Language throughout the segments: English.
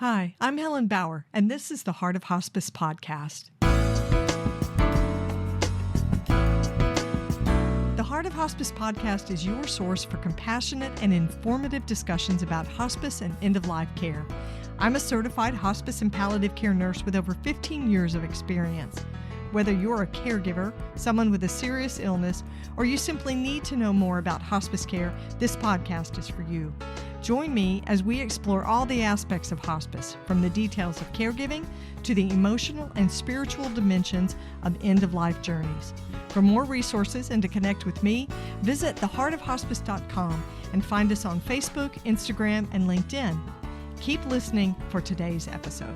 Hi, I'm Helen Bauer, and this is the Heart of Hospice podcast. The Heart of Hospice podcast is your source for compassionate and informative discussions about hospice and end-of-life care. I'm a certified hospice and palliative care nurse with over 15 years of experience. Whether you're a caregiver, someone with a serious illness, or you simply need to know more about hospice care, this podcast is for you. Join me as we explore all the aspects of hospice, from the details of caregiving to the emotional and spiritual dimensions of end-of-life journeys. For more resources and to connect with me, visit theheartofhospice.com and find us on Facebook, Instagram, and LinkedIn. Keep listening for today's episode.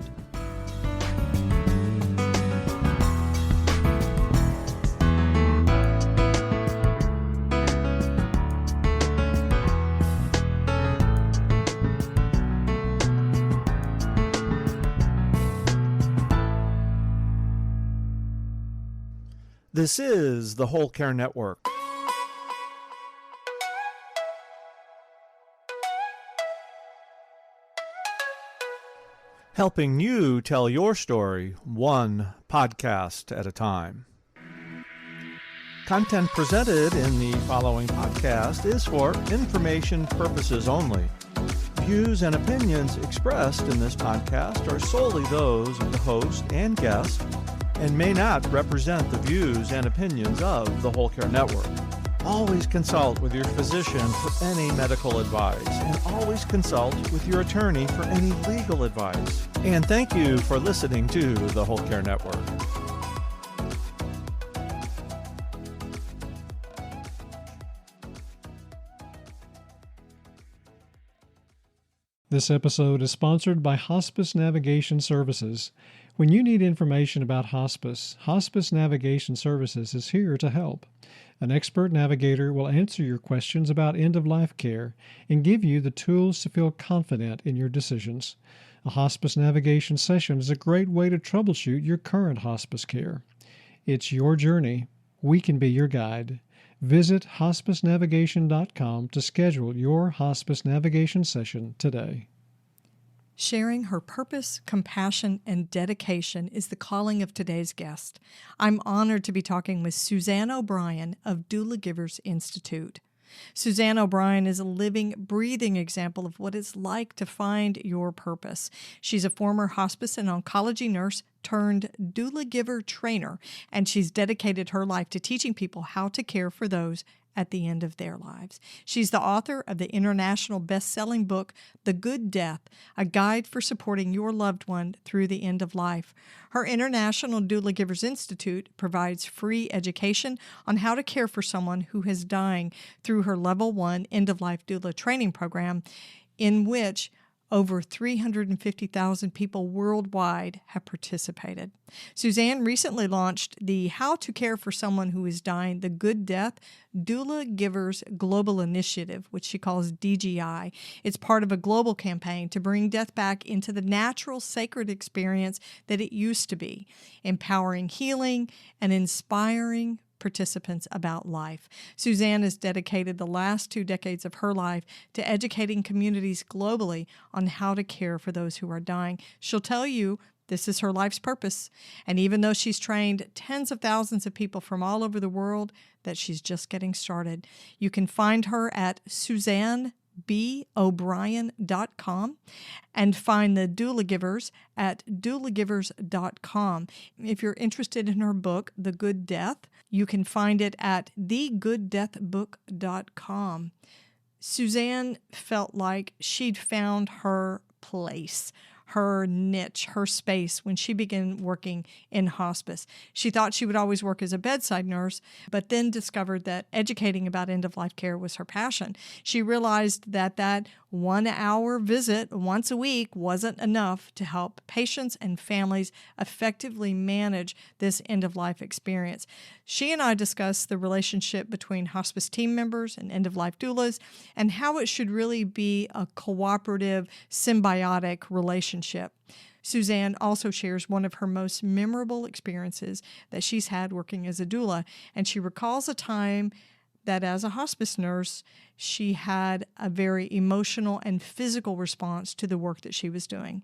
This is the Whole Care Network. Helping you tell your story one podcast at a time. Content presented in the following podcast is for information purposes only. Views and opinions expressed in this podcast are solely those of the host and guest and may not represent the views and opinions of the Whole Care Network. Always consult with your physician for any medical advice, and always consult with your attorney for any legal advice. And thank you for listening to the Whole Care Network. This episode is sponsored by Hospice Navigation Services. When you need information about hospice, Hospice Navigation Services is here to help. An expert navigator will answer your questions about end-of-life care and give you the tools to feel confident in your decisions. A hospice navigation session is a great way to troubleshoot your current hospice care. It's your journey. We can be your guide. Visit hospicenavigation.com to schedule your hospice navigation session today. Sharing her purpose, compassion, and dedication is the calling of today's guest. I'm honored to be talking with Suzanne O'Brien of Doula Givers Institute. Suzanne O'Brien is a living, breathing example of what it's like to find your purpose. She's a former hospice and oncology nurse turned doula giver trainer, and she's dedicated her life to teaching people how to care for those at the end of their lives. She's the author of the international best-selling book, The Good Death, a guide for supporting your loved one through the end of life. Her International Doula Givers Institute provides free education on how to care for someone who is dying through her Level 1 End-of-Life Doula Training Program, in which over 350,000 people worldwide have participated. Suzanne recently launched the How to Care for Someone Who is Dying, The Good Death Doula Givers Global Initiative, which she calls DGI. It's part of a global campaign to bring death back into the natural, sacred experience that it used to be, empowering healing and inspiring participants about life. Suzanne has dedicated the last 2 decades of her life to educating communities globally on how to care for those who are dying. She'll tell you this is her life's purpose. And even though she's trained tens of thousands of people from all over the world, that she's just getting started. You can find her at SuzanneBO'Brien.com and find the Doula Givers at doulagivers.com. If you're interested in her book, The Good Death, you can find it at thegooddeathbook.com. Suzanne felt like she'd found her place, her niche, her space when she began working in hospice. She thought she would always work as a bedside nurse, but then discovered that educating about end-of-life care was her passion. She realized that 1 hour visit once a week wasn't enough to help patients and families effectively manage this end-of-life experience. She and I discussed the relationship between hospice team members and end-of-life doulas and how it should really be a cooperative, symbiotic relationship. Suzanne also shares one of her most memorable experiences that she's had working as a doula, and she recalls a time that as a hospice nurse, she had a very emotional and physical response to the work that she was doing.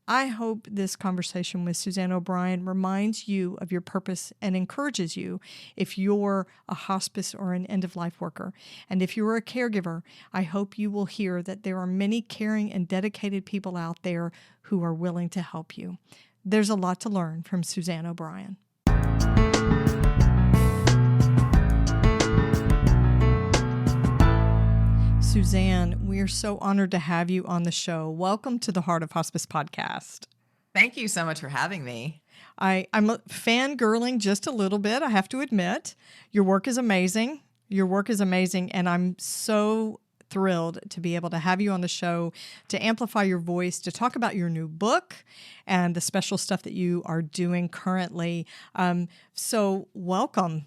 I hope this conversation with Suzanne O'Brien reminds you of your purpose and encourages you if you're a hospice or an end-of-life worker. And if you're a caregiver, I hope you will hear that there are many caring and dedicated people out there who are willing to help you. There's a lot to learn from Suzanne O'Brien. Suzanne, we are so honored to have you on the show. Welcome to the Heart of Hospice podcast. Thank you so much for having me. I'm fangirling just a little bit, I have to admit. Your work is amazing. And I'm so thrilled to be able to have you on the show to amplify your voice, to talk about your new book and the special stuff that you are doing currently. So welcome.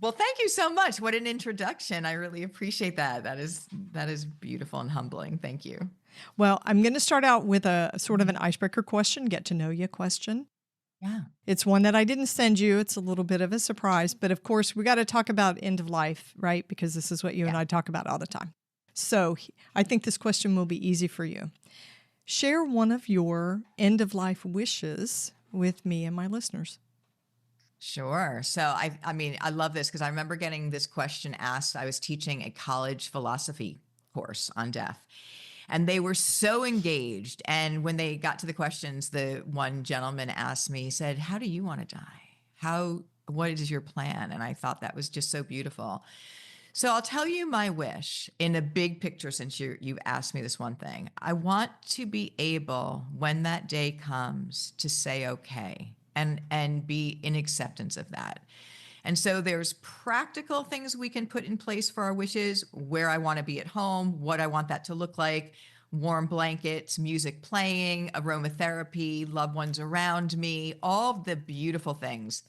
Well, thank you so much. What an introduction. I really appreciate that. That is beautiful and humbling. Thank you. Well, I'm going to start out with a sort of an icebreaker question, get to know you question. Yeah. It's one that I didn't send you. It's a little bit of a surprise, but of course we got to talk about end of life, right? Because this is what you and I talk about all the time. So I think this question will be easy for you. Share one of your end of life wishes with me and my listeners. Sure. So I love this because I remember getting this question asked. I was teaching a college philosophy course on death, and they were so engaged. And when they got to the questions, the one gentleman asked me, he said, "How do you want to die? What is your plan?" And I thought that was just so beautiful. So I'll tell you my wish in a big picture, since you've asked me this one thing. I want to be able, when that day comes, to say, okay, and be in acceptance of that. And so there's practical things we can put in place for our wishes, where I want to be at home, what I want that to look like, warm blankets, music playing, aromatherapy, loved ones around me, all of the beautiful things.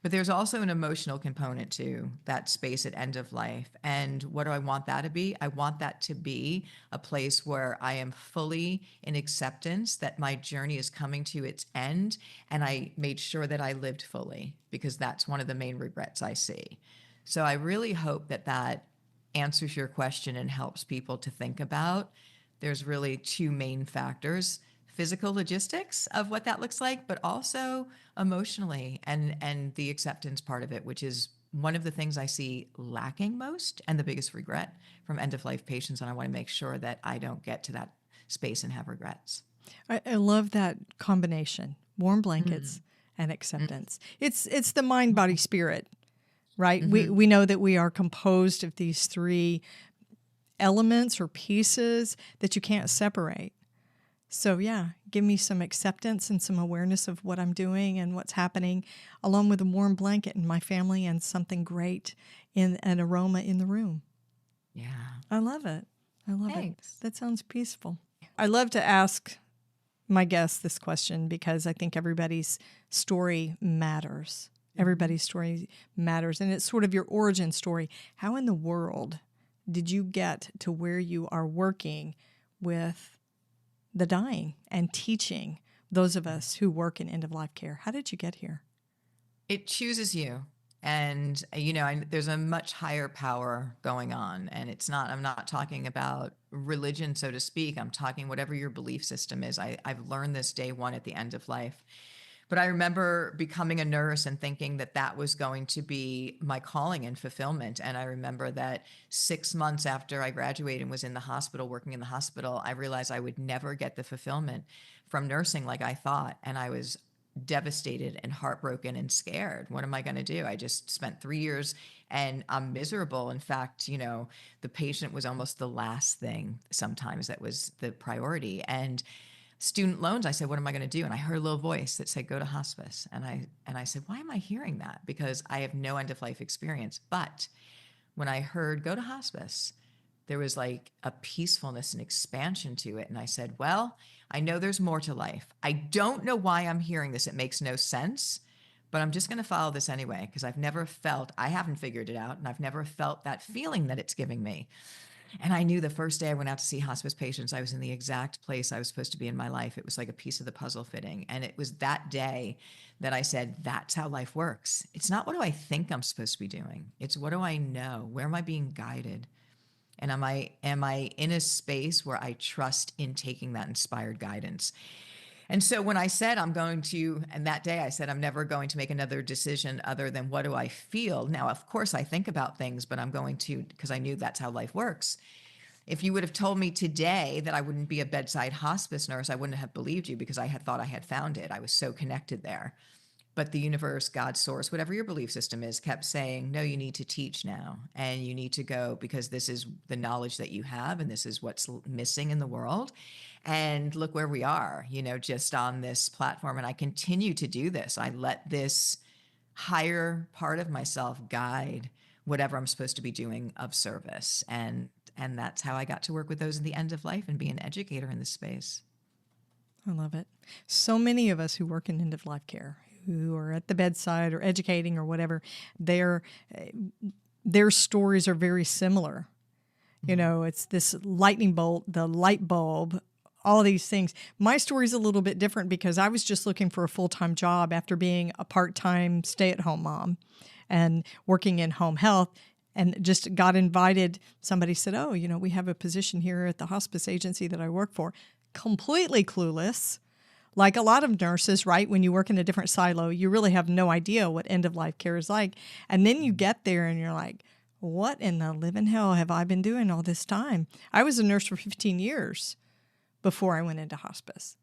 But there's also an emotional component to that space at end of life. And what do I want that to be? I want that to be a place where I am fully in acceptance that my journey is coming to its end. And I made sure that I lived fully, because that's one of the main regrets I see. So I really hope that that answers your question and helps people to think about. There's really two main factors: physical logistics of what that looks like, but also emotionally and the acceptance part of it, which is one of the things I see lacking most and the biggest regret from end-of-life patients. And I want to make sure that I don't get to that space and have regrets. I love that combination, warm blankets and acceptance. It's the mind, body, spirit, right? We know that we are composed of these three elements or pieces that you can't separate. So yeah, give me some acceptance and some awareness of what I'm doing and what's happening, along with a warm blanket in my family and something great in an aroma in the room. Yeah. I love it. Thanks. That sounds peaceful. I love to ask my guests this question because I think everybody's story matters. Everybody's story matters. And it's sort of your origin story. How in the world did you get to where you are working with the dying and teaching those of us who work in end-of-life care? How did you get here? It chooses you. And, there's a much higher power going on. And I'm not talking about religion, so to speak. I'm talking whatever your belief system is. I've learned this day one at the end of life. But I remember becoming a nurse and thinking that that was going to be my calling and fulfillment. And I remember that 6 months after I graduated and was in the hospital, working in the hospital, I realized I would never get the fulfillment from nursing like I thought. And I was devastated and heartbroken and scared. What am I going to do? I just spent 3 years and I'm miserable. In fact, the patient was almost the last thing sometimes that was the priority. And student loans, I said, what am I going to do? And I heard a little voice that said, go to hospice. And I said, why am I hearing that? Because I have no end-of-life experience. But when I heard go to hospice, there was like a peacefulness and expansion to it. And I said, well, I know there's more to life. I don't know why I'm hearing this. It makes no sense, but I'm just going to follow this anyway, because I haven't figured it out. And I've never felt that feeling that it's giving me. And I knew the first day I went out to see hospice patients, I was in the exact place I was supposed to be in my life. It was like a piece of the puzzle fitting. And it was that day that I said, that's how life works. It's not what do I think I'm supposed to be doing? It's what do I know? Where am I being guided? And am I in a space where I trust in taking that inspired guidance? And so when I said and that day I said, I'm never going to make another decision other than what do I feel? Now, of course, I think about things, but I'm going to, because I knew that's how life works. If you would have told me today that I wouldn't be a bedside hospice nurse, I wouldn't have believed you because I had thought I had found it. I was so connected there. But the universe, God, source, whatever your belief system is, kept saying, no, you need to teach now. And you need to go because this is the knowledge that you have and this is what's missing in the world. And look where we are, just on this platform. And I continue to do this. I let this higher part of myself guide whatever I'm supposed to be doing of service. And that's how I got to work with those in the end of life and be an educator in this space. I love it. So many of us who work in end of life care, who are at the bedside or educating or whatever, their stories are very similar. It's this lightning bolt, the light bulb, all these things. My story's a little bit different because I was just looking for a full-time job after being a part-time stay-at-home mom and working in home health, and just got invited. Somebody said, oh, we have a position here at the hospice agency that I work for. Completely clueless. Like a lot of nurses, right? When you work in a different silo, you really have no idea what end-of-life care is like. And then you get there and you're like, what in the living hell have I been doing all this time? I was a nurse for 15 years before I went into hospice.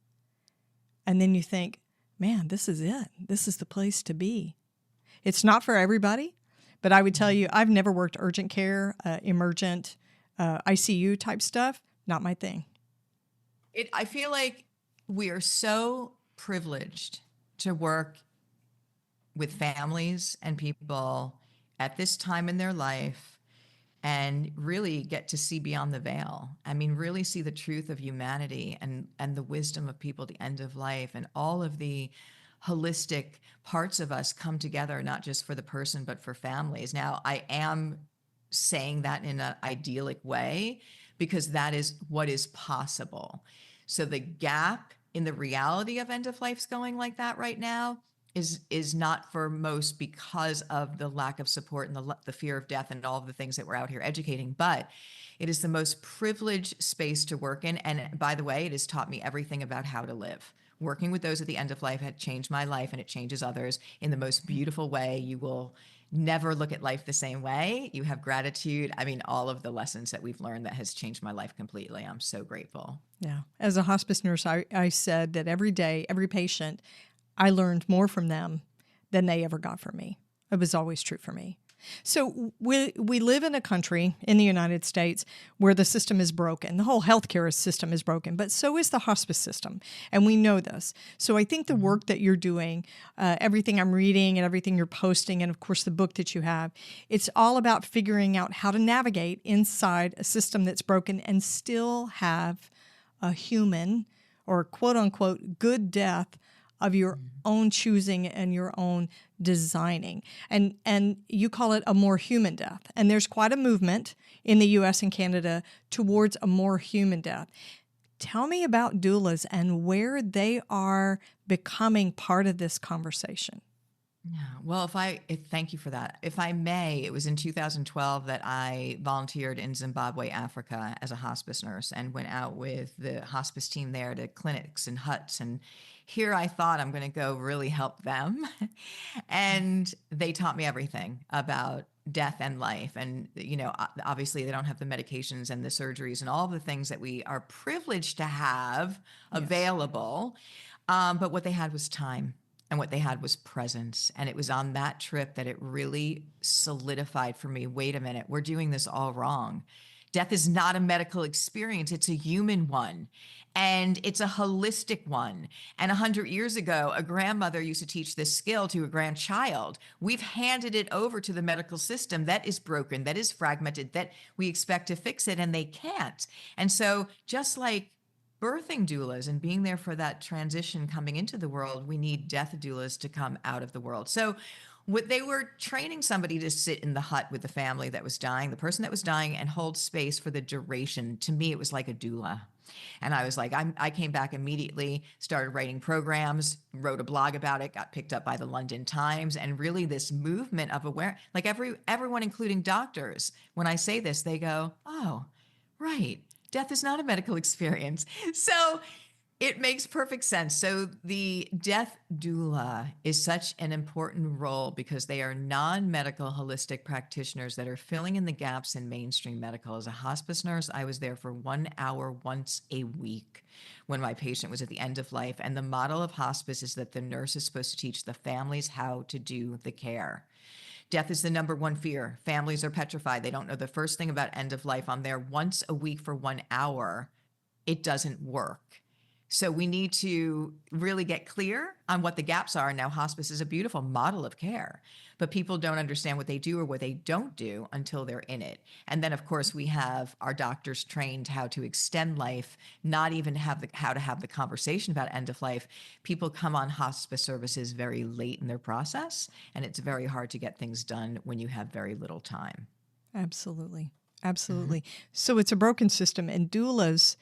And then you think, man, this is it. This is the place to be. It's not for everybody, but I would tell you, I've never worked urgent care, emergent, ICU type stuff. Not my thing. I feel like we are so privileged to work with families and people at this time in their life and really get to see beyond the veil. I mean, really see the truth of humanity and the wisdom of people at the end of life, and all of the holistic parts of us come together, not just for the person, but for families. Now, I am saying that in an idyllic way because that is what is possible. So the gap in the reality of end of life's going like that right now is not for most because of the lack of support and the fear of death and all of the things that we're out here educating, but it is the most privileged space to work in. And by the way, it has taught me everything about how to live. Working with those at the end of life had changed my life, and it changes others in the most beautiful way. You will never look at life the same way. You have gratitude. I mean, all of the lessons that we've learned that has changed my life completely. I'm so grateful. Yeah. As a hospice nurse, I said that every day, every patient, I learned more from them than they ever got from me. It was always true for me. So we live in a country, in the United States, where the system is broken. The whole healthcare system is broken, but so is the hospice system, and we know this. So I think the work that you're doing, everything I'm reading and everything you're posting, and of course the book that you have, it's all about figuring out how to navigate inside a system that's broken and still have a human or quote-unquote good death of your own choosing and your own designing. And you call it a more human death. And there's quite a movement in the U.S. and Canada towards a more human death. Tell me about doulas and where they are becoming part of this conversation. Yeah. Well, thank you for that. If I may, it was in 2012 that I volunteered in Zimbabwe, Africa as a hospice nurse and went out with the hospice team there to clinics and huts. And here I thought I'm going to go really help them. And they taught me everything about death and life. And, obviously they don't have the medications and the surgeries and all the things that we are privileged to have available. But what they had was time. And what they had was presence. And it was on that trip that it really solidified for me, wait a minute, we're doing this all wrong. Death is not a medical experience. It's a human one. And it's a holistic one. And 100 years ago, a grandmother used to teach this skill to a grandchild. We've handed it over to the medical system that is broken, that is fragmented, that we expect to fix it, and they can't. And so just like birthing doulas and being there for that transition coming into the world, we need death doulas to come out of the world. So They were training somebody to sit in the hut with the family that was dying, the person that was dying, and hold space for the duration. To me, it was like a doula. And I was like, I came back immediately, started writing programs, wrote a blog about it, got picked up by the London Times, and really this movement of awareness. Like everyone, including doctors, when I say this, they go, "Oh, right, death is not a medical experience." So it makes perfect sense. So the death doula is such an important role because they are non-medical holistic practitioners that are filling in the gaps in mainstream medical. As a hospice nurse, I was there for 1 hour once a week when my patient was at the end of life. And the model of hospice is that the nurse is supposed to teach the families how to do the care. Death is the number one fear. Families are petrified. They don't know the first thing about end of life. I'm there once a week for 1 hour. It doesn't work. So we need to really get clear on what the gaps are. Now, hospice is a beautiful model of care, but people don't understand what they do or what they don't do until they're in it. And then, of course, we have our doctors trained how to extend life, not even how to have the conversation about end of life. People come on hospice services very late in their process, and it's very hard to get things done when you have very little time. Absolutely. Absolutely. So it's a broken system, and doulas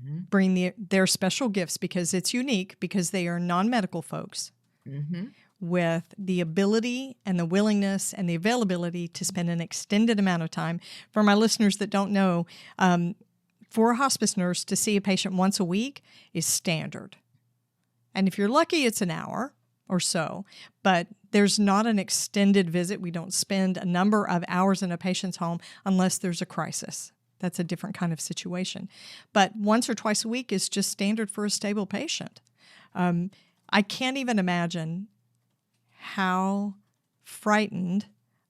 bring their special gifts because it's unique, because they are non-medical folks with the ability and the willingness and the availability to spend an extended amount of time. For my listeners that don't know, for a hospice nurse to see a patient once a week is standard. And if you're lucky, it's an hour or so, but there's not an extended visit. We don't spend a number of hours in a patient's home unless there's a crisis. That's a different kind of situation. But once or twice a week is just standard for a stable patient. I can't even imagine how frightened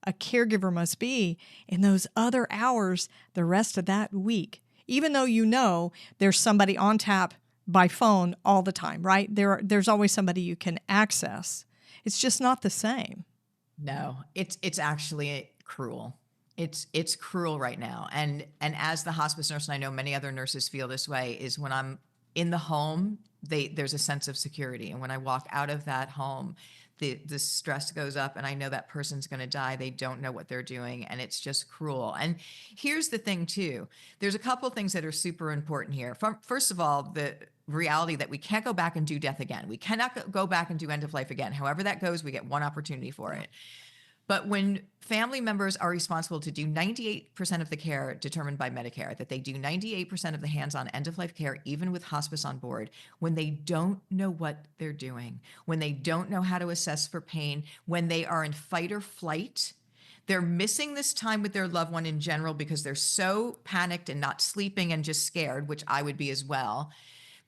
a caregiver must be in those other hours the rest of that week, even though you know there's somebody on tap by phone all the time, right? There's always somebody you can access. It's just not the same. No, it's actually cruel. It's cruel right now. And as the hospice nurse, and I know many other nurses feel this way, is when I'm in the home, there's a sense of security. And when I walk out of that home, the stress goes up, and I know that person's going to die. They don't know what they're doing, and it's just cruel. And here's the thing too. There's a couple of things that are super important here. First of all, the reality that we can't go back and do death again. We cannot go back and do end of life again. However that goes, we get one opportunity for it. But when family members are responsible to do 98% of the care determined by Medicare, that they do 98% of the hands-on end-of-life care, even with hospice on board, when they don't know what they're doing, when they don't know how to assess for pain, when they are in fight or flight, they're missing this time with their loved one in general because they're so panicked and not sleeping and just scared, which I would be as well.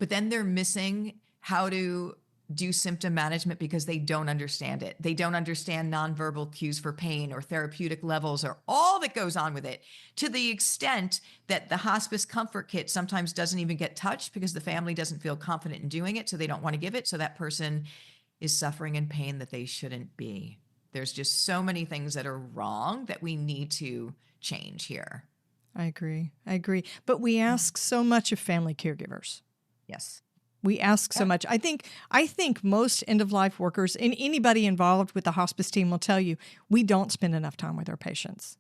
But then they're missing how to do symptom management because they don't understand it. They don't understand nonverbal cues for pain or therapeutic levels or all that goes on with it, to the extent that the hospice comfort kit sometimes doesn't even get touched because the family doesn't feel confident in doing it, so they don't want to give it. So that person is suffering in pain that they shouldn't be. There's just so many things that are wrong that we need to change here. I agree. But we ask so much of family caregivers. Yes. We ask so much. I think most end-of-life workers and anybody involved with the hospice team will tell you we don't spend enough time with our patients.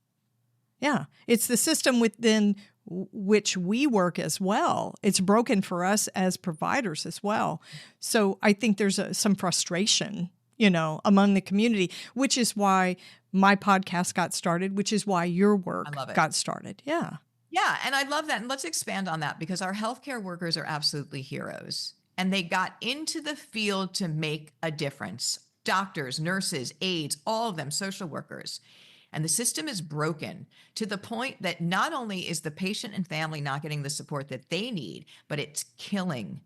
Yeah, it's the system within which we work as well. It's broken for us as providers as well. So I think there's some frustration, among the community, which is why my podcast got started, which is why your work got started. Yeah. Yeah, and I love that. And let's expand on that because our healthcare workers are absolutely heroes. And they got into the field to make a difference. Doctors, nurses, aides, all of them, social workers. And the system is broken to the point that not only is the patient and family not getting the support that they need, but it's killing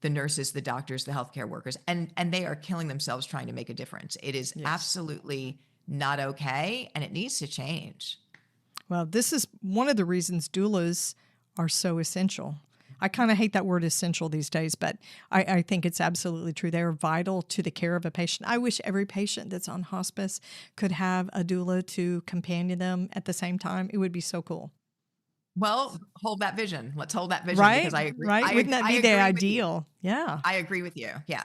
the nurses, the doctors, the healthcare workers. And they are killing themselves trying to make a difference. It is absolutely not okay, and it needs to change. Well, this is one of the reasons doulas are so essential. I kind of hate that word essential these days, but I think it's absolutely true. They're vital to the care of a patient. I wish every patient that's on hospice could have a doula to companion them at the same time. It would be so cool. Well, hold that vision. Let's hold that vision. Right? Because I agree. Right? Wouldn't that be the ideal? Yeah. I agree with you. Yeah.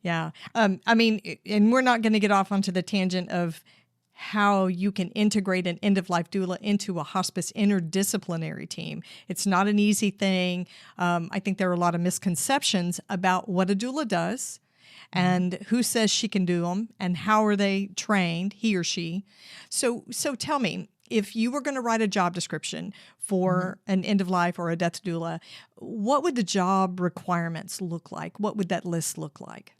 Yeah. I mean, and we're not going to get off onto the tangent of how you can integrate an end-of-life doula into a hospice interdisciplinary team. It's not an easy thing. I think there are a lot of misconceptions about what a doula does and who says she can do them and how are they trained, he or she. So tell me, if you were going to write a job description for an end-of-life or a death doula, what would the job requirements look like? What would that list look like?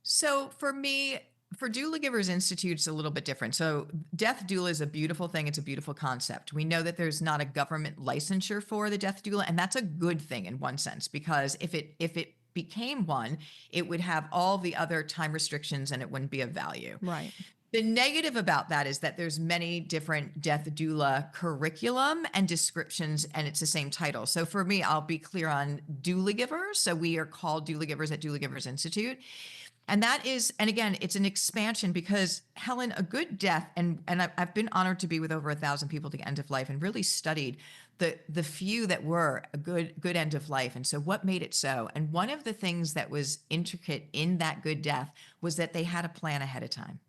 So for me, for Doula Givers Institute, it's a little bit different. So death doula is a beautiful thing. It's a beautiful concept. We know that there's not a government licensure for the death doula, and that's a good thing in one sense, because if it became one, it would have all the other time restrictions and it wouldn't be of value. Right. The negative about that is that there's many different death doula curriculum and descriptions, and it's the same title. So for me, I'll be clear on doula givers. So we are called doula givers at Doula Givers Institute. And that is, and again, it's an expansion because Helen, a good death, and I've been honored to be with over 1,000 people to end of life and really studied the few that were a good end of life. And so what made it so? And one of the things that was intricate in that good death was that they had a plan ahead of time.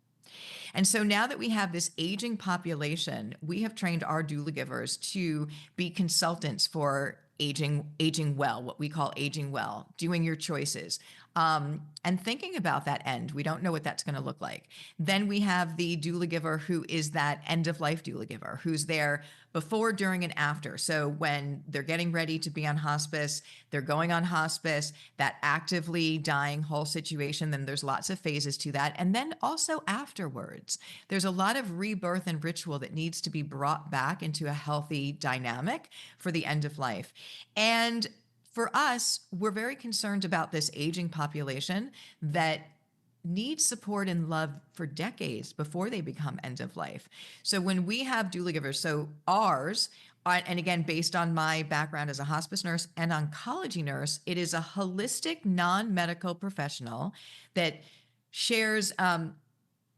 And so now that we have this aging population, we have trained our doula givers to be consultants for aging well, what we call aging well, doing your choices, and thinking about that end. We don't know what that's going to look like. Then we have the doula giver who is that end of life doula giver, who's there before, during, and after. So when they're getting ready to be on hospice, they're going on hospice, that actively dying whole situation, then there's lots of phases to that. And then also afterwards, there's a lot of rebirth and ritual that needs to be brought back into a healthy dynamic for the end of life. And for us, we're very concerned about this aging population that needs support and love for decades before they become end of life. So when we have doula givers, so ours, and again, based on my background as a hospice nurse and oncology nurse, it is a holistic, non-medical professional that shares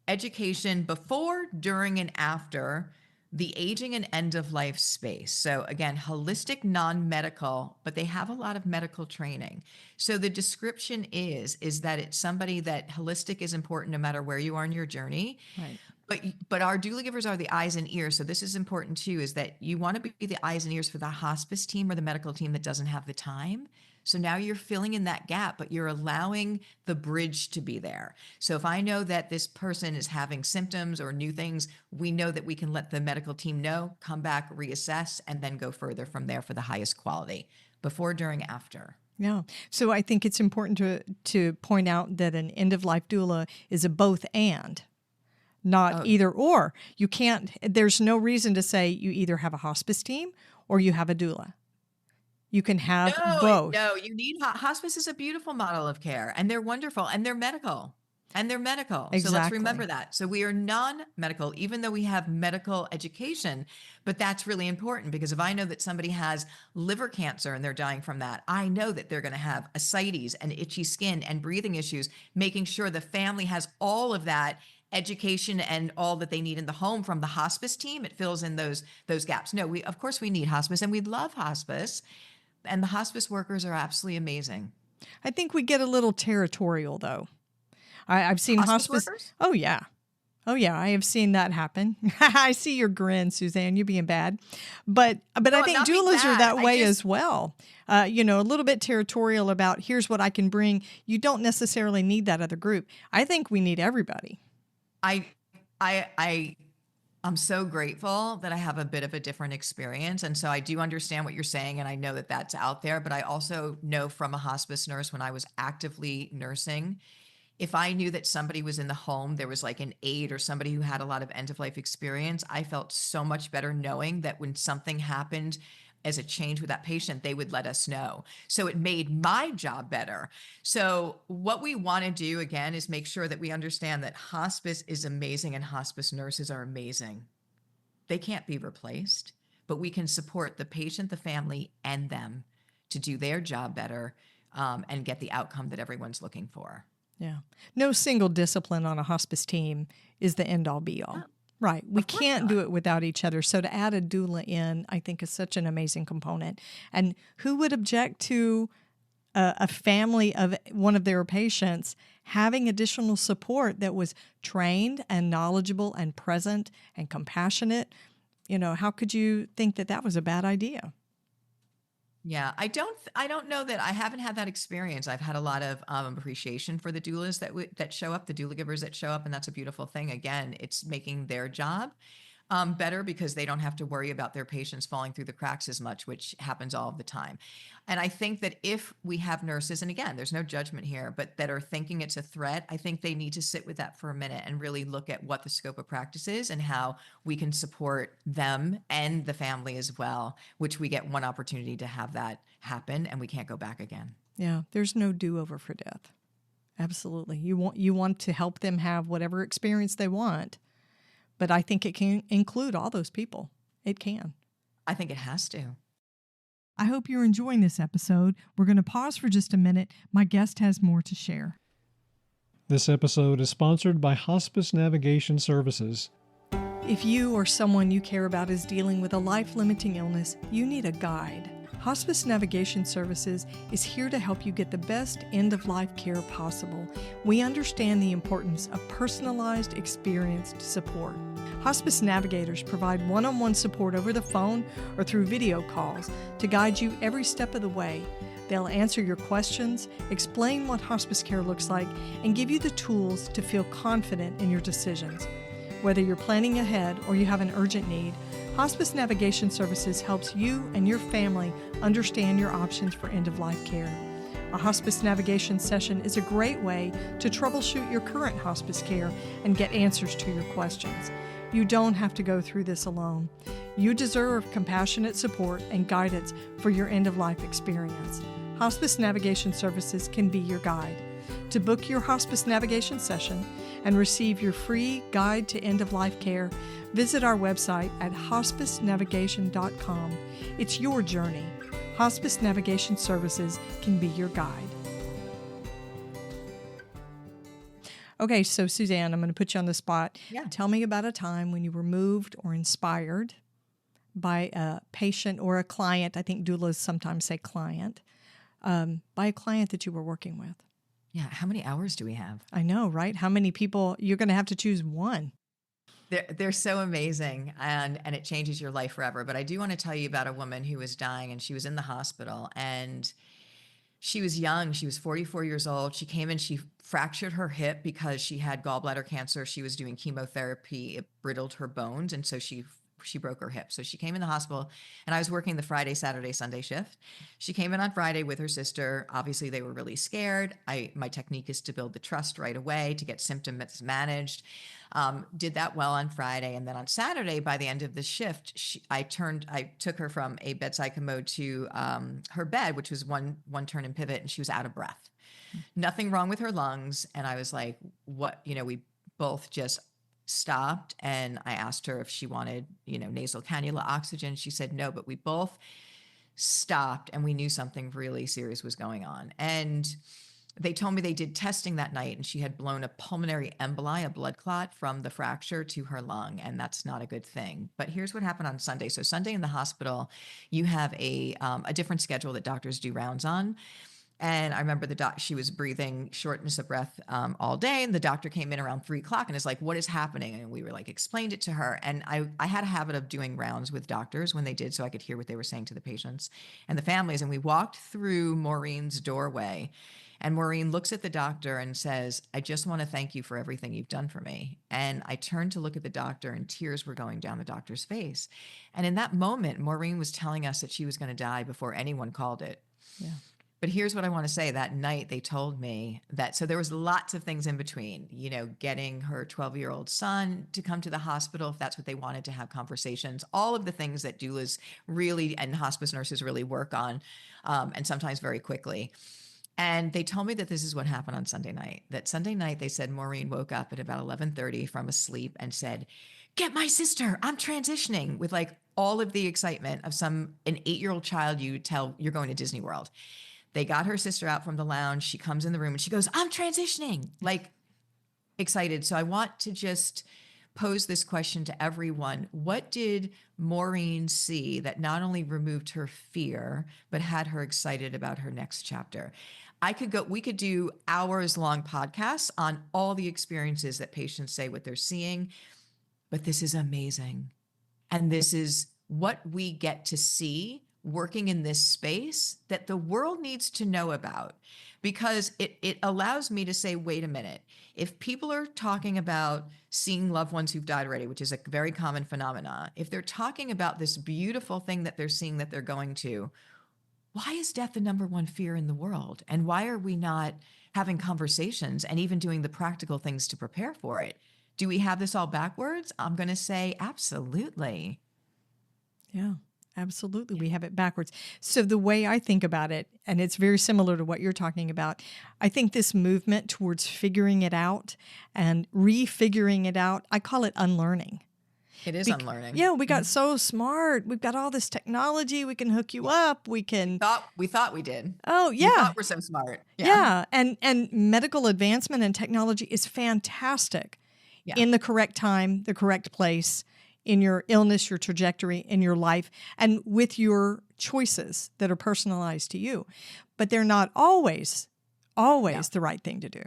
education before, during, and after the aging and end of life space. So again, holistic, non-medical, but they have a lot of medical training. So the description is that it's somebody that holistic is important no matter where you are in your journey. Right. But our doula givers are the eyes and ears. So this is important too, is that you want to be the eyes and ears for the hospice team or the medical team that doesn't have the time. So now you're filling in that gap, but you're allowing the bridge to be there. So if I know that this person is having symptoms or new things, we know that we can let the medical team know, come back, reassess, and then go further from there for the highest quality, before, during, after. Yeah. So I think it's important to point out that an end-of-life doula is a both and, not either or. You can't, there's no reason to say you either have a hospice team or you have a doula. You can have both. No, you need hospice is a beautiful model of care, and they're wonderful, and they're medical. Exactly. So let's remember that. So we are non-medical, even though we have medical education, but that's really important because if I know that somebody has liver cancer and they're dying from that, I know that they're going to have ascites and itchy skin and breathing issues, making sure the family has all of that education and all that they need in the home from the hospice team. It fills in those gaps. No, of course we need hospice and we love hospice. And the hospice workers are absolutely amazing. I think we get a little territorial, though. I've seen hospice workers? Oh, yeah. I have seen that happen. I see your grin, Suzanne. You're being bad. But I think doulas are that way as well. A little bit territorial about here's what I can bring. You don't necessarily need that other group. I think we need everybody. I'm so grateful that I have a bit of a different experience. And so I do understand what you're saying. And I know that that's out there, but I also know from a hospice nurse when I was actively nursing, if I knew that somebody was in the home, there was like an aide or somebody who had a lot of end of life experience, I felt so much better knowing that when something happened as a change with that patient, they would let us know. So it made my job better. So what we want to do again is make sure that we understand that hospice is amazing and hospice nurses are amazing. They can't be replaced, but we can support the patient, the family, and them to do their job better and get the outcome that everyone's looking for. Yeah. No single discipline on a hospice team is the end all be all. No. Right. We can't do it without each other. So to add a doula in, I think is such an amazing component. And who would object to a family of one of their patients having additional support that was trained and knowledgeable and present and compassionate, how could you think that that was a bad idea? Yeah, I don't know that I haven't had that experience. I've had a lot of appreciation for the doulas that show up, the doula givers that show up, and that's a beautiful thing. Again, it's making their job better because they don't have to worry about their patients falling through the cracks as much, which happens all of the time. And I think that if we have nurses, and again, there's no judgment here, but that are thinking it's a threat, I think they need to sit with that for a minute and really look at what the scope of practice is and how we can support them and the family as well, which we get one opportunity to have that happen and we can't go back again. Yeah, there's no do-over for death. Absolutely. You want to help them have whatever experience they want, but I think it can include all those people. It can. I think it has to. I hope you're enjoying this episode. We're going to pause for just a minute. My guest has more to share. This episode is sponsored by Hospice Navigation Services. If you or someone you care about is dealing with a life-limiting illness, you need a guide. Hospice Navigation Services is here to help you get the best end-of-life care possible. We understand the importance of personalized, experienced support. Hospice navigators provide one-on-one support over the phone or through video calls to guide you every step of the way. They'll answer your questions, explain what hospice care looks like, and give you the tools to feel confident in your decisions. Whether you're planning ahead or you have an urgent need, Hospice Navigation Services helps you and your family understand your options for end-of-life care. A hospice navigation session is a great way to troubleshoot your current hospice care and get answers to your questions. You don't have to go through this alone. You deserve compassionate support and guidance for your end-of-life experience. Hospice Navigation Services can be your guide. To book your hospice navigation session and receive your free guide to end-of-life care, visit our website at hospicenavigation.com. It's your journey. Hospice Navigation Services can be your guide. Okay, so Suzanne, I'm going to put you on the spot. Yeah. Tell me about a time when you were moved or inspired by a patient or a client. I think doulas sometimes say client, by a client that you were working with. Yeah. How many hours do we have? I know, right? How many people? You're going to have to choose one. They're so amazing and it changes your life forever. But I do want to tell you about a woman who was dying and she was in the hospital and she was young. She was 44 years old. She came in, she fractured her hip because she had gallbladder cancer. She was doing chemotherapy. It brittled her bones. And so she broke her hip. So she came in the hospital and I was working the Friday, Saturday, Sunday shift. She came in on Friday with her sister. Obviously they were really scared. My technique is to build the trust right away to get symptoms managed. Did that well on Friday. And then on Saturday, by the end of the shift, I took her from a bedside commode to her bed, which was one turn and pivot, and she was out of breath. Nothing wrong with her lungs. And I was like, what, we both just stopped. And I asked her if she wanted, nasal cannula oxygen. She said no, but we both stopped and we knew something really serious was going on. And they told me they did testing that night and she had blown a pulmonary emboli, a blood clot from the fracture to her lung. And that's not a good thing. But here's what happened on Sunday. So Sunday in the hospital, you have a different schedule that doctors do rounds on. And I remember she was breathing shortness of breath all day. And the doctor came in around 3:00 and is like, what is happening? And we were like, explained it to her. And I had a habit of doing rounds with doctors when they did, so I could hear what they were saying to the patients and the families. And we walked through Maureen's doorway. And Maureen looks at the doctor and says, I just want to thank you for everything you've done for me. And I turned to look at the doctor and tears were going down the doctor's face. And in that moment, Maureen was telling us that she was going to die before anyone called it. Yeah. But here's what I want to say. That night they told me that, so there was lots of things in between, getting her 12-year-old son to come to the hospital if that's what they wanted, to have conversations, all of the things that doulas really and hospice nurses really work on, and sometimes very quickly. And they told me that this is what happened on Sunday night. That Sunday night, they said Maureen woke up at about 11:30 from a sleep and said, get my sister, I'm transitioning, with like all of the excitement of an 8-year-old child you tell you're going to Disney World. They got her sister out from the lounge. She comes in the room and she goes, I'm transitioning, like excited. So I want to just pose this question to everyone. What did Maureen see that not only removed her fear, but had her excited about her next chapter? We could do hours long podcasts on all the experiences that patients say what they're seeing, but this is amazing. And this is what we get to see working in this space that the world needs to know about, because it allows me to say, wait a minute, if people are talking about seeing loved ones who've died already, which is a very common phenomenon, if they're talking about this beautiful thing that they're seeing that they're going to, why is death the number one fear in the world? And why are we not having conversations and even doing the practical things to prepare for it? Do we have this all backwards? I'm going to say absolutely. Yeah, absolutely. We have it backwards. So the way I think about it, and it's very similar to what you're talking about, I think this movement towards figuring it out and refiguring it out, I call it unlearning. It is unlearning. Yeah, we got so smart. We've got all this technology. We can hook you up. We can. We thought we did. Oh, yeah. We thought we're so smart. Yeah. And medical advancement and technology is fantastic in the correct time, the correct place, in your illness, your trajectory, in your life, and with your choices that are personalized to you. But they're not always the right thing to do.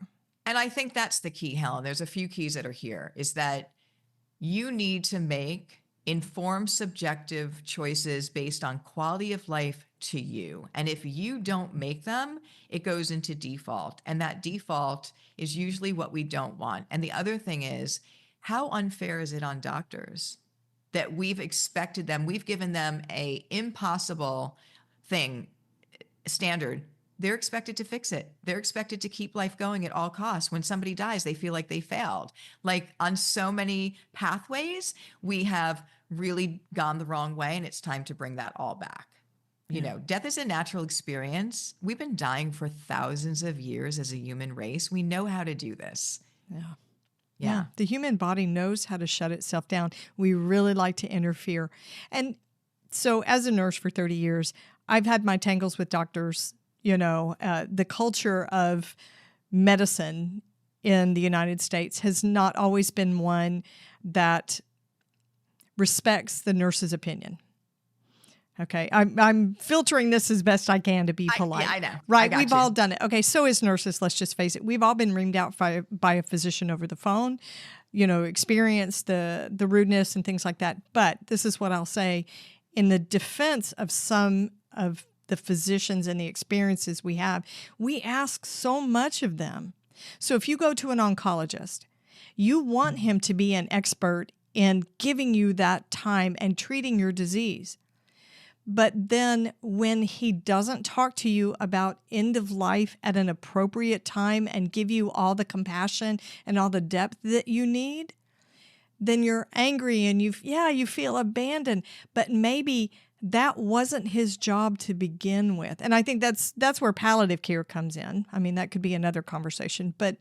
And I think that's the key, Helen. There's a few keys that are here, is that you need to make informed, subjective choices based on quality of life to you. And if you don't make them, it goes into default. And that default is usually what we don't want. And the other thing is, how unfair is it on doctors that we've expected them, we've given them a impossible standard. They're expected to fix it. They're expected to keep life going at all costs. When somebody dies, they feel like they failed. Like on so many pathways, we have really gone the wrong way, and it's time to bring that all back. You know, death is a natural experience. We've been dying for thousands of years as a human race. We know how to do this. Yeah. The human body knows how to shut itself down. We really like to interfere. And so as a nurse for 30 years, I've had my tangles with doctors. You know, the culture of medicine in the United States has not always been one that respects the nurse's opinion. Okay, I'm filtering this as best I can to be polite. I know. Right, we've all done it. Okay, so as nurses, let's just face it, we've all been reamed out by a physician over the phone, you know, experienced the rudeness and things like that. But this is what I'll say in the defense of some of the physicians and the experiences we have, we ask so much of them. So if you go to an oncologist, you want him to be an expert in giving you that time and treating your disease. But then when he doesn't talk to you about end of life at an appropriate time and give you all the compassion and all the depth that you need, then you're angry and you feel abandoned. But maybe that wasn't his job to begin with. And I think that's where palliative care comes in. I mean, that could be another conversation. But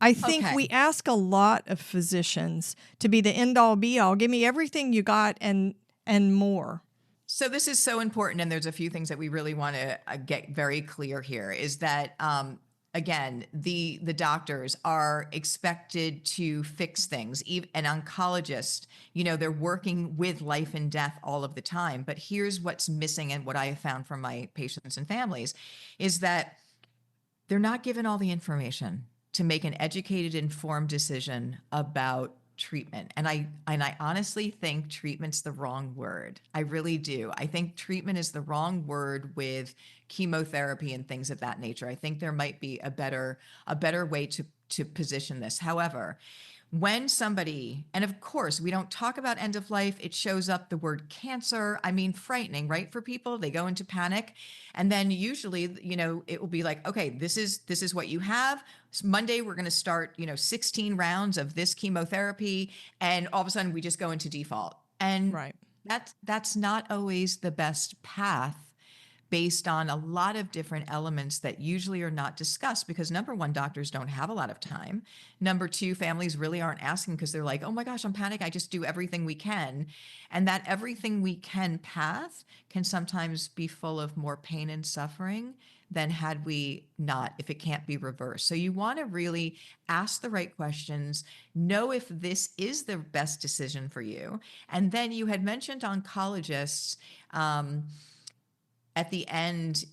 I think we ask a lot of physicians to be the end-all, be-all. Give me everything you got and more. So this is so important. And there's a few things that we really want to get very clear here is that, again, the doctors are expected to fix things. An oncologist, you know, they're working with life and death all of the time. But here's what's missing, and what I have found from my patients and families is that they're not given all the information to make an educated, informed decision about treatment. And I honestly think treatment's the wrong word. I really do. I think treatment is the wrong word with chemotherapy and things of that nature. I think there might be a better way to position this. However, when somebody, and of course, we don't talk about end of life, it shows up the word cancer. I mean, frightening, right? For people, they go into panic. And then usually, you know, it will be like, okay, this is what you have. Monday, we're going to start, 16 rounds of this chemotherapy. And all of a sudden we just go into default. And that's not always the best path based on a lot of different elements that usually are not discussed because number one, doctors don't have a lot of time. Number two, families really aren't asking because they're like, oh my gosh, I'm panicked. I just do everything we can. And that everything we can path can sometimes be full of more pain and suffering than had we not, if it can't be reversed. So you want to really ask the right questions, know if this is the best decision for you. And then you had mentioned oncologists. At the end,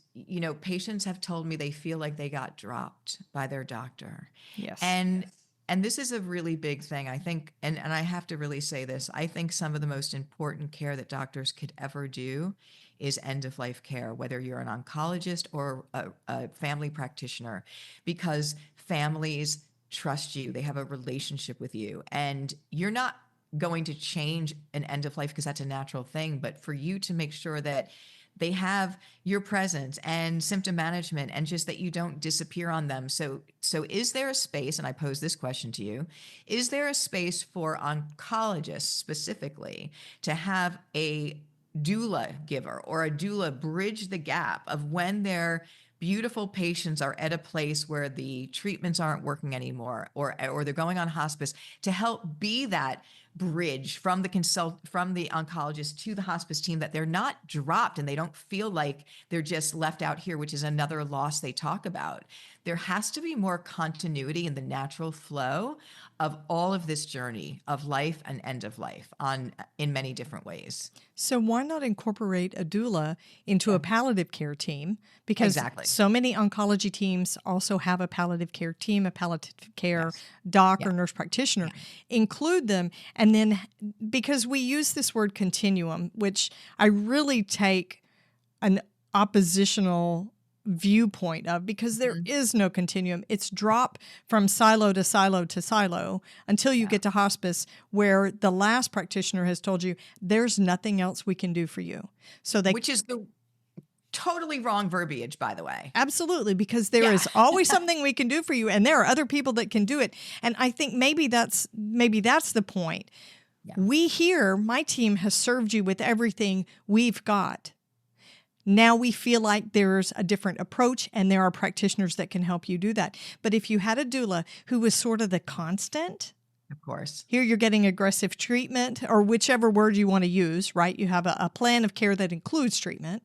patients have told me they feel like they got dropped by their doctor. Yes. And this is a really big thing, I think, and I have to really say this. I think some of the most important care that doctors could ever do is end of life care, whether you're an oncologist or a family practitioner, because families trust you. They have a relationship with you, and you're not going to change an end of life because that's a natural thing. But for you to make sure that they have your presence and symptom management, and just that you don't disappear on them. So is there a space, and I pose this question to you, is there a space for oncologists specifically to have a doula giver or a doula bridge the gap of when their beautiful patients are at a place where the treatments aren't working anymore, or they're going on hospice, to help be that bridge from the oncologist to the hospice team, that they're not dropped and they don't feel like they're just left out here, which is another loss they talk about. There has to be more continuity in the natural flow of all of this journey of life and end of life in many different ways. So why not incorporate a doula into a palliative care team? Because Exactly. so many oncology teams also have a palliative care team, a palliative care doc or nurse practitioner. Include them. And then, because we use this word continuum, which I really take an oppositional viewpoint of, because there is no continuum. It's drop from silo to silo to silo until you get to hospice, where the last practitioner has told you there's nothing else we can do for you. Which is the totally wrong verbiage, by the way. Absolutely, because there is always something we can do for you, and there are other people that can do it. And I think maybe that's the point. Yeah. We here, my team has served you with everything we've got. Now we feel like there's a different approach, and there are practitioners that can help you do that. But if you had a doula who was sort of the constant, of course, here you're getting aggressive treatment, or whichever word you want to use, right? You have a plan of care that includes treatment.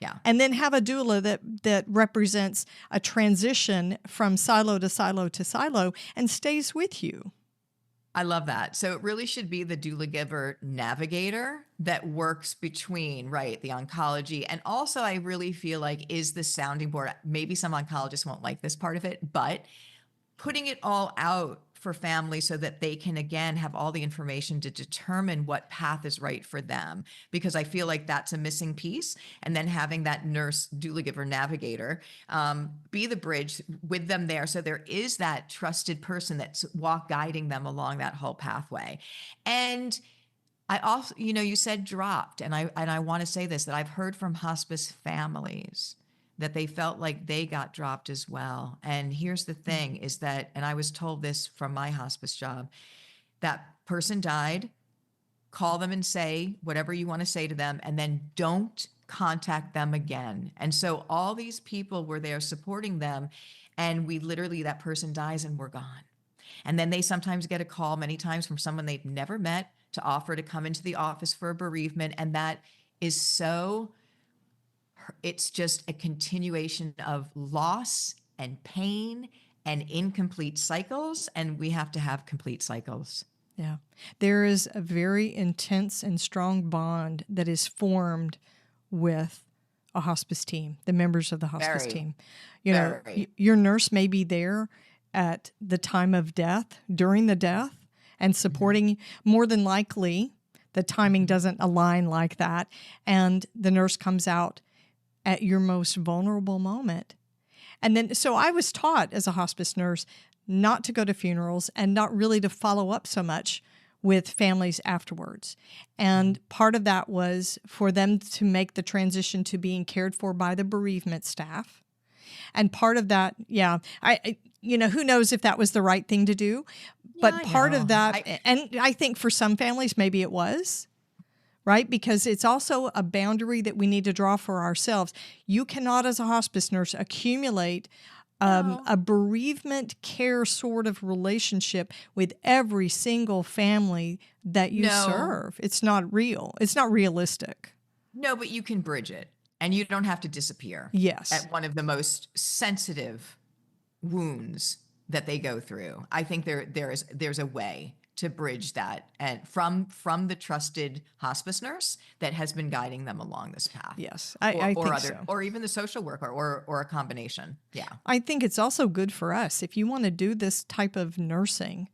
Yeah. And then have a doula that represents a transition from silo to silo to silo and stays with you. I love that. So it really should be the doula giver navigator that works between, the oncology. And also, I really feel like is the sounding board. Maybe some oncologists won't like this part of it, but putting it all out for families so that they can, again, have all the information to determine what path is right for them. Because I feel like that's a missing piece. And then having that nurse, doula giver, navigator be the bridge with them there. So there is that trusted person that's guiding them along that whole pathway. And I also, you said dropped. And I want to say this, that I've heard from hospice families that they felt like they got dropped as well. And here's the thing is that, and I was told this from my hospice job, that person died, call them and say whatever you want to say to them, and then don't contact them again. And so all these people were there supporting them, and that person dies and we're gone. And then they sometimes get a call, many times, from someone they've never met, to offer to come into the office for a bereavement. And that is it's just a continuation of loss and pain and incomplete cycles. And we have to have complete cycles. Yeah. There is a very intense and strong bond that is formed with a hospice team, the members of the hospice team. Your nurse may be there at the time of death, during the death, and supporting. More than likely, the timing doesn't align like that. And the nurse comes out at your most vulnerable moment. And then, so I was taught as a hospice nurse not to go to funerals and not really to follow up so much with families afterwards. And part of that was for them to make the transition to being cared for by the bereavement staff. And part of that, who knows if that was the right thing to do, but part of that, and I think for some families, maybe it was, right? Because it's also a boundary that we need to draw for ourselves. You cannot, as a hospice nurse, accumulate a bereavement care sort of relationship with every single family that you serve. It's not real. It's not realistic. No, but you can bridge it. And you don't have to disappear Yes. at one of the most sensitive wounds that they go through. I think there's a way to bridge that, and from the trusted hospice nurse that has been guiding them along this path. Yes, or, I or think other, so. or even the social worker, or a combination. Yeah. I think it's also good for us if you want to do this type of nursing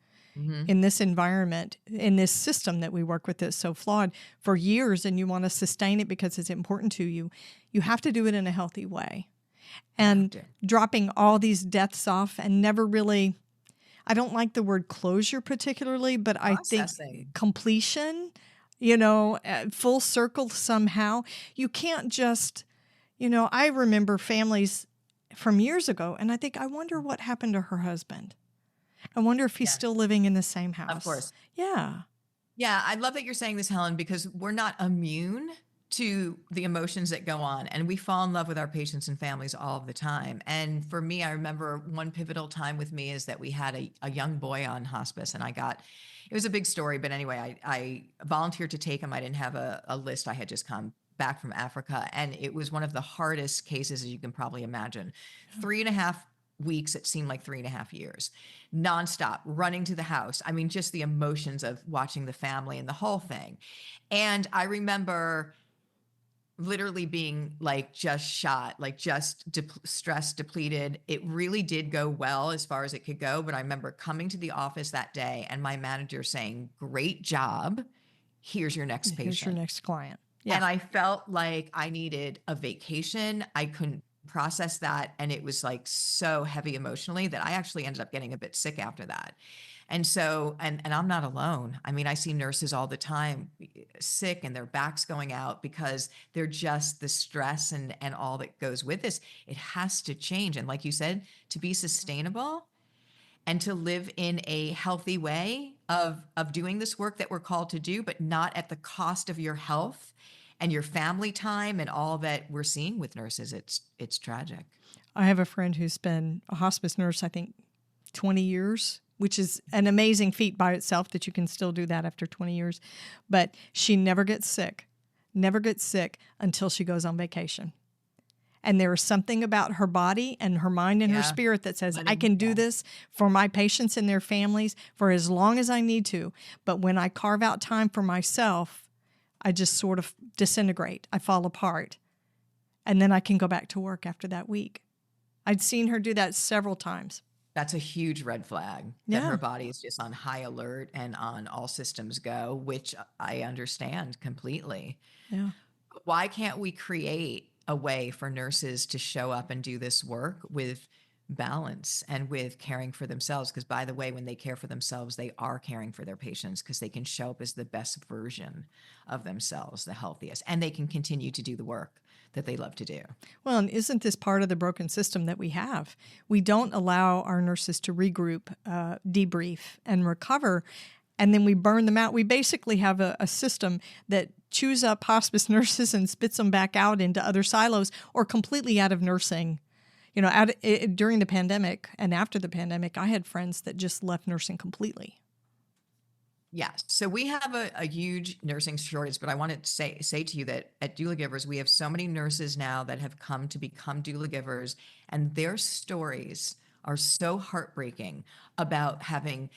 in this environment, in this system that we work with that's so flawed for years, and you want to sustain it because it's important to you, you have to do it in a healthy way. And dropping all these deaths off and never really, I don't like the word closure particularly, but I think completion, full circle somehow. You can't just, I remember families from years ago, and I think, I wonder what happened to her husband. I wonder if he's still living in the same house. Of course. Yeah. Yeah, I love that you're saying this, Helen, because we're not immune to the emotions that go on, and we fall in love with our patients and families all the time. And for me, I remember one pivotal time with me is that we had a young boy on hospice, and it was a big story, but anyway, I volunteered to take him. I didn't have a list. I had just come back from Africa, and it was one of the hardest cases, as you can probably imagine. 3.5 weeks, it seemed like 3.5 years, nonstop, running to the house. I mean, just the emotions of watching the family and the whole thing. And I remember literally being like just shot, like just stress depleted. It really did go well as far as it could go. But I remember coming to the office that day and my manager saying, "Great job. Here's your next patient. Here's your next client." Yeah. And I felt like I needed a vacation. I couldn't process that. And it was like so heavy emotionally that I actually ended up getting a bit sick after that. And so, and I'm not alone. I mean, I see nurses all the time sick and their backs going out because they're just the stress and all that goes with this. It has to change. And like you said, to be sustainable and to live in a healthy way of doing this work that we're called to do, but not at the cost of your health and your family time and all that we're seeing with nurses. It's tragic. I have a friend who's been a hospice nurse, I think 20 years, which is an amazing feat by itself that you can still do that after 20 years. But she never gets sick until she goes on vacation. And there is something about her body and her mind and her spirit that says, I can do this for my patients and their families for as long as I need to. But when I carve out time for myself, I just sort of disintegrate. I fall apart. And then I can go back to work after that week. I'd seen her do that several times. That's a huge red flag that her body is just on high alert and on all systems go, which I understand completely. Yeah. Why can't we create a way for nurses to show up and do this work with balance and with caring for themselves? Because by the way, when they care for themselves, they are caring for their patients because they can show up as the best version of themselves, the healthiest, and they can continue to do the work that they love to do. Well, and isn't this part of the broken system that we have? We don't allow our nurses to regroup, debrief, and recover, and then we burn them out. We basically have a system that chews up hospice nurses and spits them back out into other silos or completely out of nursing. During the pandemic and after the pandemic, I had friends that just left nursing completely. Yes. So we have a huge nursing shortage, but I wanted to say to you that at Doula Givers, we have so many nurses now that have come to become doula givers, and their stories are so heartbreaking about having,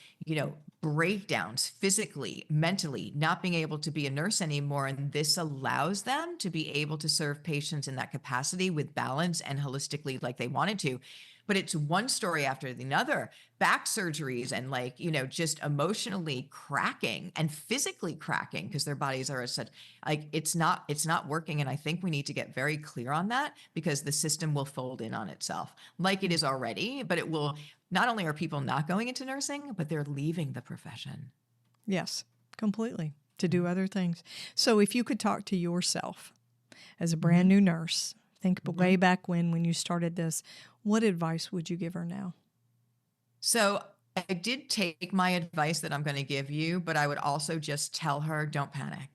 breakdowns physically, mentally, not being able to be a nurse anymore. And this allows them to be able to serve patients in that capacity with balance and holistically like they wanted to. But it's one story after another, back surgeries and just emotionally cracking and physically cracking because their bodies are such it's not working. And I think we need to get very clear on that because the system will fold in on itself like it is already, but it will. Not only are people not going into nursing, but they're leaving the profession. Yes, completely, to do other things. So if you could talk to yourself as a brand new nurse, think way back when you started this, what advice would you give her now? So I did take my advice that I'm going to give you, but I would also just tell her, don't panic.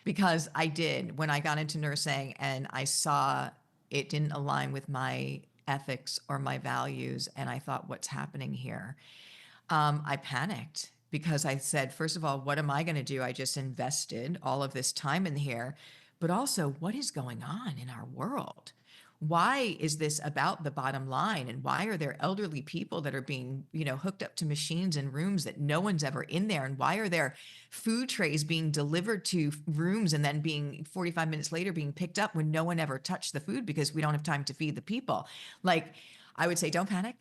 Because I did when I got into nursing and I saw it didn't align with my ethics or my values. And I thought, what's happening here? I panicked because I said, first of all, what am I going to do? I just invested all of this time in here. but also what is going on in our world. Why is this about the bottom line? And why are there elderly people that are being, hooked up to machines in rooms that no one's ever in there? And why are there food trays being delivered to rooms and then being 45 minutes later being picked up when no one ever touched the food because we don't have time to feed the people? Like, I would say, don't panic,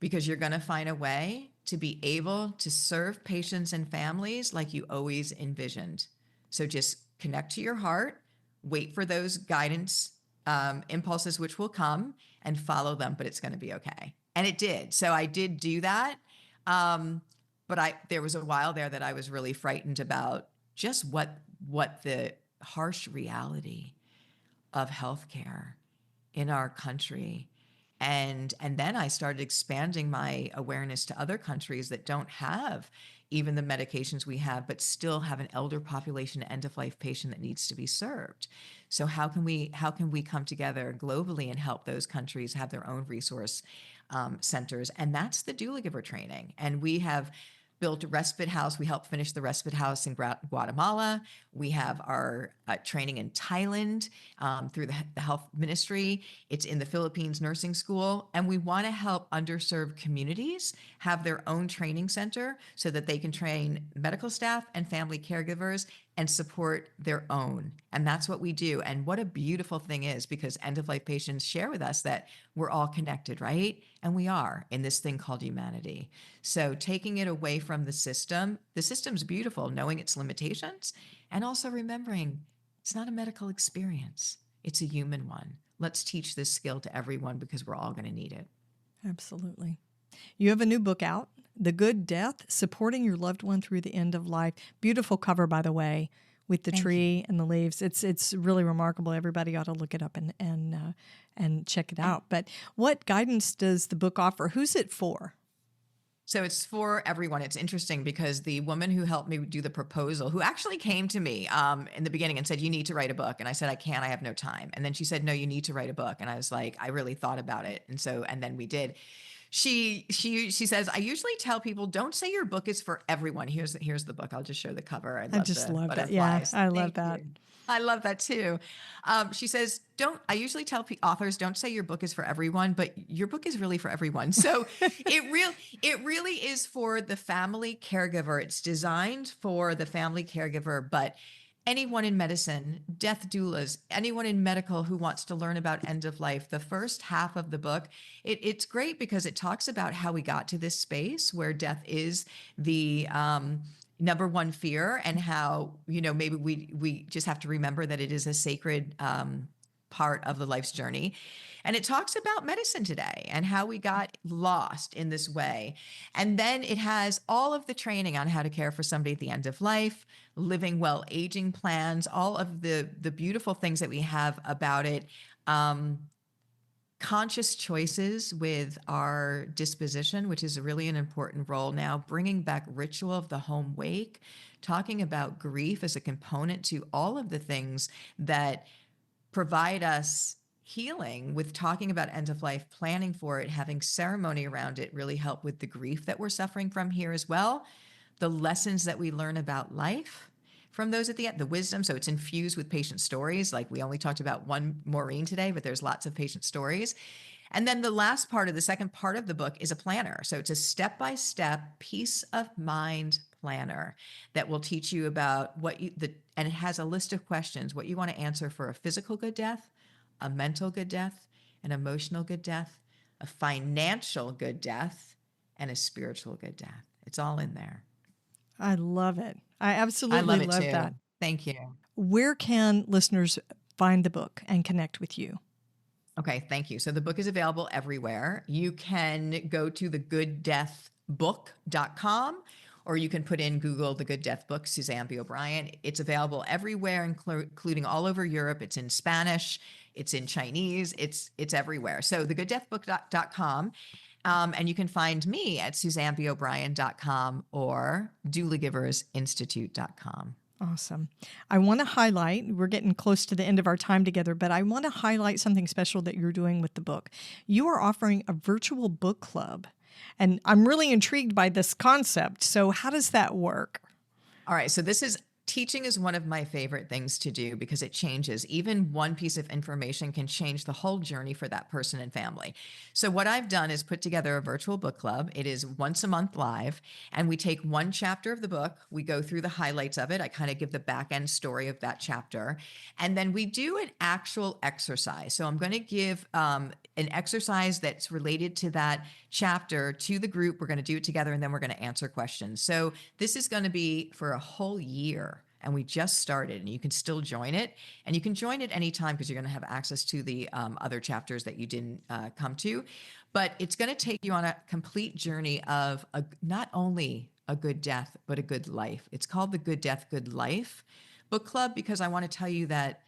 because you're going to find a way to be able to serve patients and families like you always envisioned. So just connect to your heart, wait for those guidance impulses, which will come, and follow them, but it's going to be okay. And it did. So I did do that. But there was a while there that I was really frightened about just what the harsh reality of healthcare in our country. And then I started expanding my awareness to other countries that don't have even the medications we have, but still have an elder population, end-of-life patient that needs to be served. So how can we come together globally and help those countries have their own resource centers? And that's the doula giver training. And we have built a respite house. We helped finish the respite house in Guatemala. We have our training in Thailand through the health ministry. It's in the Philippines nursing school. And we want to help underserved communities have their own training center so that they can train medical staff and family caregivers and support their own. And that's what we do. And what a beautiful thing is, because end-of-life patients share with us that we're all connected, right? And we are, in this thing called humanity. So taking it away from the system's beautiful, knowing its limitations, and also remembering it's not a medical experience. It's a human one. Let's teach this skill to everyone because we're all going to need it. Absolutely. You have a new book out, The Good Death, Supporting Your Loved One Through the End of Life. Beautiful cover, by the way, with the tree and the leaves. It's really remarkable. Everybody ought to look it up and check it out. But what guidance does the book offer? Who's it for? So it's for everyone. It's interesting because the woman who helped me do the proposal, who actually came to me in the beginning and said, you need to write a book. And I said, I can't, I have no time. And then she said, no, you need to write a book. And I was like, I really thought about it. And then we did. She says, I usually tell people, don't say your book is for everyone. Here's the book. I'll just show the cover. I just love it. Yeah, I love that. I love that too. She says, I usually tell authors, don't say your book is for everyone, but your book is really for everyone. So it really is for the family caregiver. It's designed for the family caregiver, but anyone in medicine, death doulas, anyone in medical who wants to learn about end of life, the first half of the book, it's great because it talks about how we got to this space where death is the number one fear, and how, maybe we just have to remember that it is a sacred part of the life's journey. And it talks about medicine today and how we got lost in this way. And then it has all of the training on how to care for somebody at the end of life, living well, aging plans, all of the beautiful things that we have about it. Conscious choices with our disposition, which is really an important role now, bringing back ritual of the home wake, talking about grief as a component to all of the things that provide us healing, with talking about end of life, planning for it, having ceremony around it, really help with the grief that we're suffering from here as well. The lessons that we learn about life from those at the end, the wisdom. So it's infused with patient stories. Like we only talked about one Maureen today, but there's lots of patient stories. And then the last part of the second part of the book is a planner. So it's a step-by-step peace of mind planner that will teach you about and it has a list of questions, what you want to answer for a physical good death, a mental good death, an emotional good death, a financial good death, and a spiritual good death. It's all in there. I love it. I absolutely love that. Thank you. Where can listeners find the book and connect with you? Okay, thank you. So the book is available everywhere. You can go to thegooddeathbook.com, or you can put in Google The Good Death Book, Suzanne B. O'Brien. It's available everywhere, including all over Europe. It's in Spanish. It's in Chinese. It's everywhere. So thegooddeathbook.com. And you can find me at SuzanneBO'Brien.com or doulagiversinstitute.com. Awesome. I want to highlight, we're getting close to the end of our time together, but I want to highlight something special that you're doing with the book. You are offering a virtual book club, and I'm really intrigued by this concept. So how does that work? All right. So this is teaching is one of my favorite things to do because it changes. Even one piece of information can change the whole journey for that person and family. So, what I've done is put together a virtual book club. It is once a month live, and we take one chapter of the book, we go through the highlights of it. I kind of give the back end story of that chapter, and then we do an actual exercise. So, I'm going to give an exercise that's related to that chapter to the group. We're going to do it together, and then we're going to answer questions. So, this is going to be for a whole year. And we just started, and you can still join it. And you can join it anytime because you're going to have access to the other chapters that you didn't come to. But it's going to take you on a complete journey of not only a good death, but a good life. It's called the Good Death, Good Life book club because I want to tell you that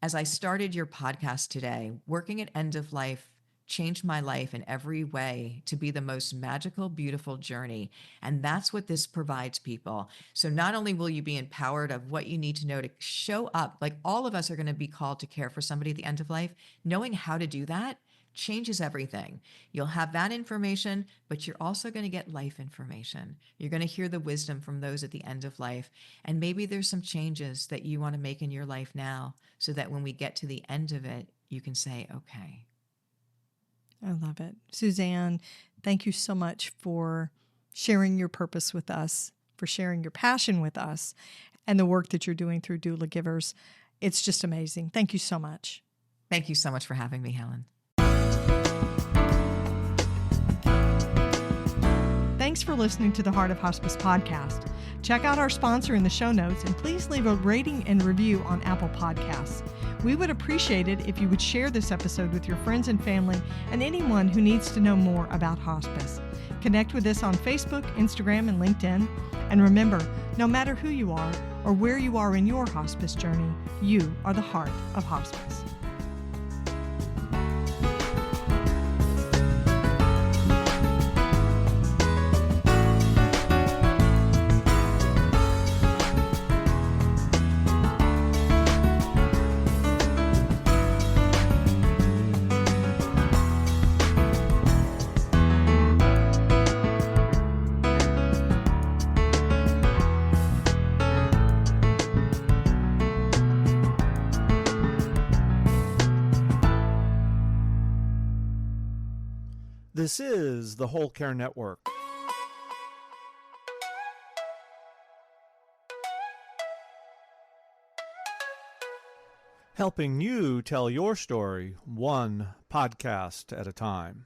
as I started your podcast today, working at end of life changed my life in every way to be the most magical, beautiful journey. And that's what this provides people. So not only will you be empowered of what you need to know to show up, like all of us are going to be called to care for somebody at the end of life, knowing how to do that changes everything. You'll have that information, but you're also going to get life information. You're going to hear the wisdom from those at the end of life. And maybe there's some changes that you want to make in your life now so that when we get to the end of it, you can say, okay. I love it. Suzanne, thank you so much for sharing your purpose with us, for sharing your passion with us, and the work that you're doing through Doula Givers. It's just amazing. Thank you so much. Thank you so much for having me, Helen. Thanks for listening to the Heart of Hospice podcast. Check out our sponsor in the show notes, and please leave a rating and review on Apple Podcasts. We would appreciate it if you would share this episode with your friends and family and anyone who needs to know more about hospice. Connect with us on Facebook, Instagram, and LinkedIn. And remember, no matter who you are or where you are in your hospice journey, you are the heart of hospice. This is the Whole Care Network. Helping you tell your story one podcast at a time.